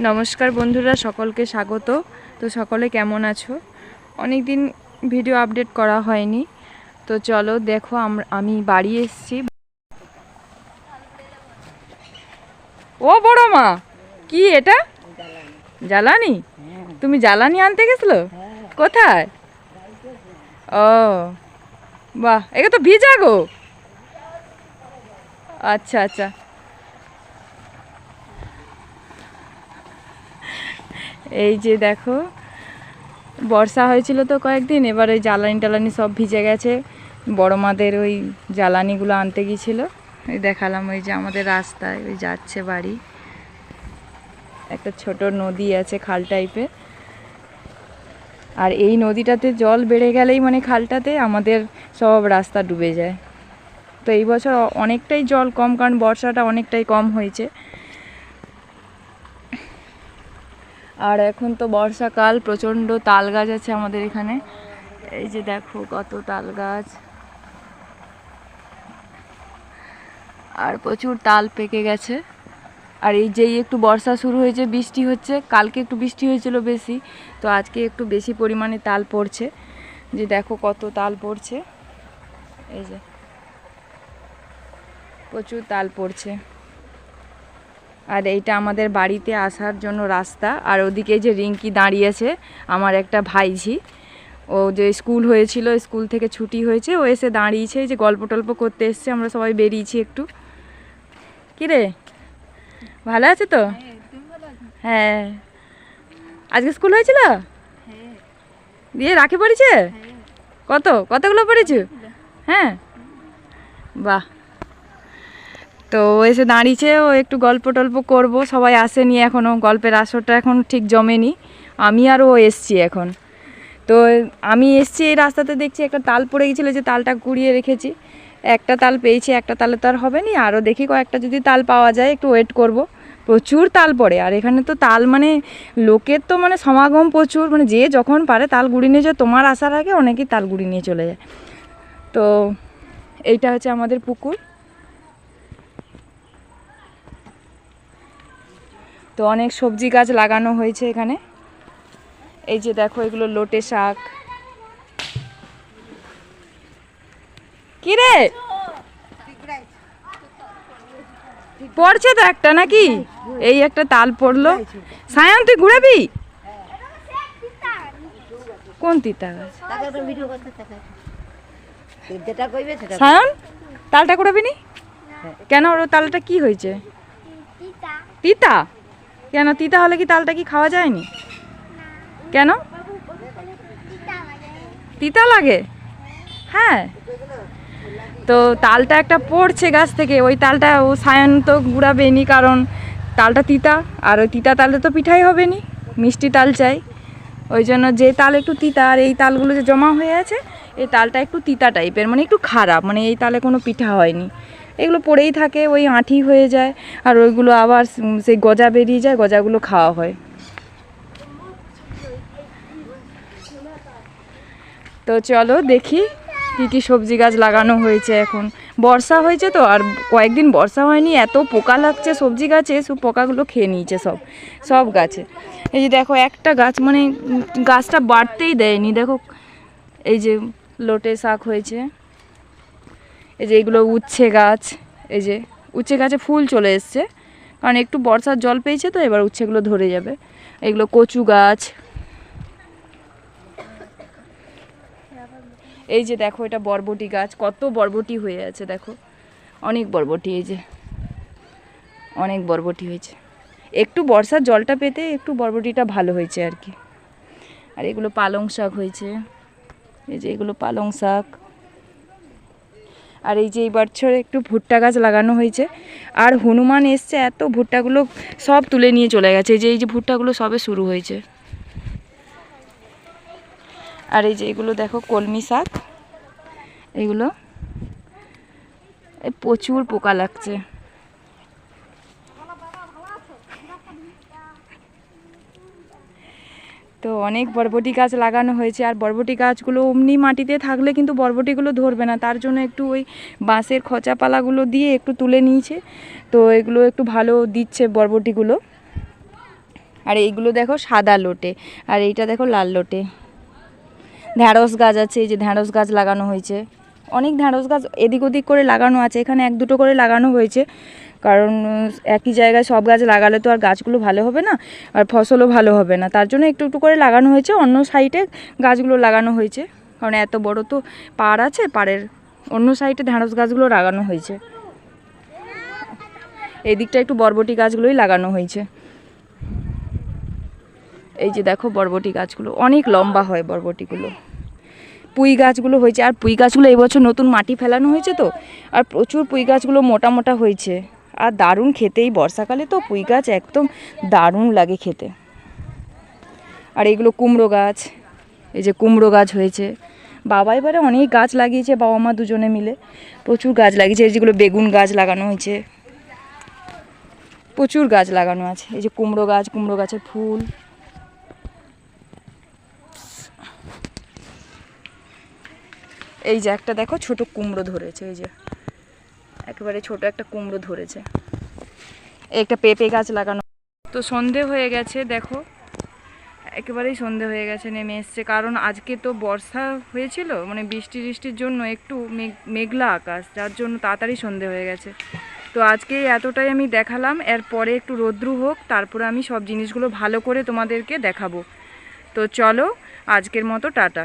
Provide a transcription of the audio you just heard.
নমস্কার বন্ধুরা, সকলকে স্বাগত। তো সকলে কেমন আছো? অনেক দিন ভিডিও আপডেট করা হয়নি, তো চলো দেখো আমি বাড়ি এসেছি। ও বড় মা, কি এটা? জ্বালানি? তুমি জ্বালানি আনতে গেছিলো? কোথায়? ও বাহ, এটা তো ভিজা গো। আচ্ছা আচ্ছা, এই যে দেখো, বর্ষা হয়েছিল তো কয়েকদিন, এবার ওই জ্বালানি টালানি সব ভিজে গেছে। বড় মাদের ওই জ্বালানিগুলো আনতে গিয়েছিল। ওই দেখালাম, ওই যে আমাদের রাস্তায় ওই যাচ্ছে বাড়ি, একটা ছোট নদী আছে খাল টাইপের। আর এই নদীটাতে জল বেড়ে গেলেই মানে খালটাতে আমাদের সব রাস্তা ডুবে যায়। তো এই বছর অনেকটাই জল কম, কারণ বর্ষাটা অনেকটাই কম হয়েছে। আর এখন তো বর্ষাকাল, প্রচণ্ড তাল গাছ আছে আমাদের এখানে। এই যে দেখো কত তাল গাছ, আর প্রচুর তাল পেকে গেছে। আর এই যেই একটু বর্ষা শুরু হয়েছে, বৃষ্টি হচ্ছে, কালকে একটু বৃষ্টি হয়েছিল বেশি, তো আজকে একটু বেশি পরিমাণে তাল পড়ছে। যে দেখো কত তাল পড়ছে, এই যে প্রচুর তাল পড়ছে। আর এইটা আমাদের বাড়িতে আসার জন্য রাস্তা। আর ওদিকে যে রিঙ্কি দাঁড়িয়েছে, আমার একটা ভাইঝি, ও যে স্কুল হয়েছিল, স্কুল থেকে ছুটি হয়েছে, ও এসে দাঁড়িয়েছে, যে গল্প টল্প করতে এসছে। আমরা সবাই বেরিয়েছি একটু। কিরে, ভালো আছে তো? হ্যাঁ, আজকে স্কুল হয়েছিল? দিয়ে রাখি পড়েছে? কতগুলো পড়েছ? হ্যাঁ, বাহ। তো এসে দাঁড়িয়েছে, ও একটু গল্প টল্প করবো। সবাই আসেনি এখনও, গল্পের আসরটা এখন ঠিক জমেনি। আমি আর ও এসছি এখন। তো আমি এসছি, এই রাস্তাতে দেখছি একটা তাল পড়ে গেছিলো, যে তালটা কুড়িয়ে রেখেছি। একটা তাল পেয়েছি, একটা তালে তো আর হবে না, আরও দেখি কয়েকটা যদি তাল পাওয়া যায়, একটু ওয়েট করব। প্রচুর তাল পড়ে, আর এখানে তো তাল মানে লোকের তো মানে সমাগম প্রচুর, মানে যে যখন পারে তাল গুড়ি নিয়ে যায়। তোমার আসার আগে অনেকেই তাল গুড়ি নিয়ে চলে যায়। তো এইটা হচ্ছে আমাদের পুকুর। তো অনেক সবজি গাছ লাগানো হয়েছে এখানে। এই যে দেখো, এগুলো লোটে শাক। কি রে, পড়ছে তো একটা নাকি? এই একটা তাল পড়লো। সায়ন, তুই ঘুরাবি? কোন তিতা গাছ? সায়ন, তালটা ঘুরাবি নি কেন? ওর তালটা কি হয়েছে? তিতা? কেন তিতা হলে কি তালটা কি খাওয়া যায়নি? কেন তিতা লাগে? হ্যাঁ, তো তালটা একটা পড়ছে গাছ থেকে, ওই তালটা ও সায়ন তো গুড়াবেনি, কারণ তালটা তিতা, আর ওই তিতা তালে তো পিঠাই হবে নি, মিষ্টি তাল চাই। ওই জন্য যে তাল একটু তিতা, আর এই তালগুলো যে জমা হয়ে আছে, এই তালটা একটু তিতা টাইপের, মানে একটু খারাপ, মানে এই তালে কোনো পিঠা হয়নি। এগুলো পড়েই থাকে, ওই আঁঠি হয়ে যায়, আর ওইগুলো আবার সেই গজা বেরিয়ে যায়, গজাগুলো খাওয়া হয়। তো চলো দেখি কী কী সবজি গাছ লাগানো হয়েছে। এখন বর্ষা হয়েছে তো, আর কয়েকদিন বর্ষা হয়নি, এত পোকা লাগছে সবজি গাছে, সব পোকাগুলো খেয়ে নিয়েছে সব গাছে। এই যে দেখো একটা গাছ, মানে গাছটা বাড়তেই দেয়নি। দেখো এই যে লোটে শাক হয়েছে, এই যে এগুলো উচ্ছে গাছ, এই যে উচ্ছে গাছে ফুল চলে এসছে, কারণ একটু বর্ষার জল পেয়েছে তো, এবার উচ্ছেগুলো ধরে যাবে। এগুলো কচু গাছ। এই যে দেখো, এটা বরবটি গাছ, কত বরবটি হয়ে আছে দেখো, অনেক বরবটি, এই যে অনেক বরবটি হয়েছে। একটু বর্ষার জলটা পেতে একটু বরবটিটা ভালো হয়েছে আর কি। আর এগুলো পালং শাক হয়েছে, এই যে এগুলো পালং শাক। আর এই যে এই বছর একটু ভুট্টা গাছ লাগানো হয়েছে। আর হনুমান এসছে, এত ভুট্টাগুলো সব তুলে নিয়ে চলে গেছে। এই যে ভুট্টাগুলো সবে শুরু হয়েছে। আর এই যে এগুলো দেখো কলমি শাক, এগুলো প্রচুর পোকা লাগছে। তো অনেক বরবটি গাছ লাগানো হয়েছে। আর বরবটি গাছগুলো অমনি মাটিতে থাকলে কিন্তু বরবটিগুলো ধরবে না, তার জন্য একটু ওই বাঁশের খচাপালাগুলো দিয়ে একটু তুলে নিয়েছে। তো এগুলো একটু ভালো দিচ্ছে বরবটিগুলো। আর এইগুলো দেখো সাদা লোটে, আর এইটা দেখো লাল লোটে। ঢ্যাঁড়স গাছ আছে, এই যে ঢ্যাঁড়স গাছ লাগানো হয়েছে। অনেক ঢ্যাঁড়স গাছ এদিক ওদিক করে লাগানো আছে, এখানে 1-2টো করে লাগানো হয়েছে, কারণ একই জায়গায় সব গাছ লাগালে তো আর গাছগুলো ভালো হবে না, আর ফসলও ভালো হবে না, তার জন্য একটু একটু করে লাগানো হয়েছে। অন্য সাইডে গাছগুলো লাগানো হয়েছে, কারণ এত বড় তো পাড় আছে, পাড়ের অন্য সাইডে ঢ্যাঁড়স গাছগুলো লাগানো হয়েছে। এই দিকটা একটু বরবটি গাছগুলোই লাগানো হয়েছে। এই যে দেখো বরবটি গাছগুলো অনেক লম্বা হয়, বরবটিগুলো। পুঁই গাছগুলো হয়েছে, আর পুঁই গাছগুলো এবছর নতুন মাটি ফেলানো হয়েছে তো, আর প্রচুর পুঁই গাছগুলো মোটা মোটা হয়েছে, আর দারুণ খেতে। এই বর্ষাকালে তো পুঁই গাছ একদম দারুণ লাগে খেতে। আর এইগুলো কুমড়ো গাছ, এই যে কুমড়ো গাছ হয়েছে। বাবা এবারে অনেক গাছ লাগিয়েছে, বাবা মা দুজনে মিলে প্রচুর গাছ লাগিয়েছে। এই যেগুলো বেগুন গাছ লাগানো হয়েছে, প্রচুর গাছ লাগানো আছে। এই যে কুমড়ো গাছ, কুমড়ো গাছের ফুল। এই যে একটা দেখো ছোট কুমড়ো ধরেছে, এই যে একেবারে ছোট একটা কুমড়ো ধরেছে। একটা পেঁপে গাছ লাগানো। তো সন্ধে হয়ে গেছে, দেখো একেবারেই সন্ধে হয়ে গেছে, নেমে এসছে। কারণ আজকে তো বর্ষা হয়েছিল, মানে বৃষ্টির জন্য একটু মেঘলা আকাশ, যার জন্য তাড়াতাড়ি সন্ধে হয়ে গেছে। তো আজকে এতটাই আমি দেখালাম, এরপরে একটু রোদ্রু হোক, তারপরে আমি সব জিনিসগুলো ভালো করে তোমাদেরকে দেখাবো। তো চলো, আজকের মতো টাটা।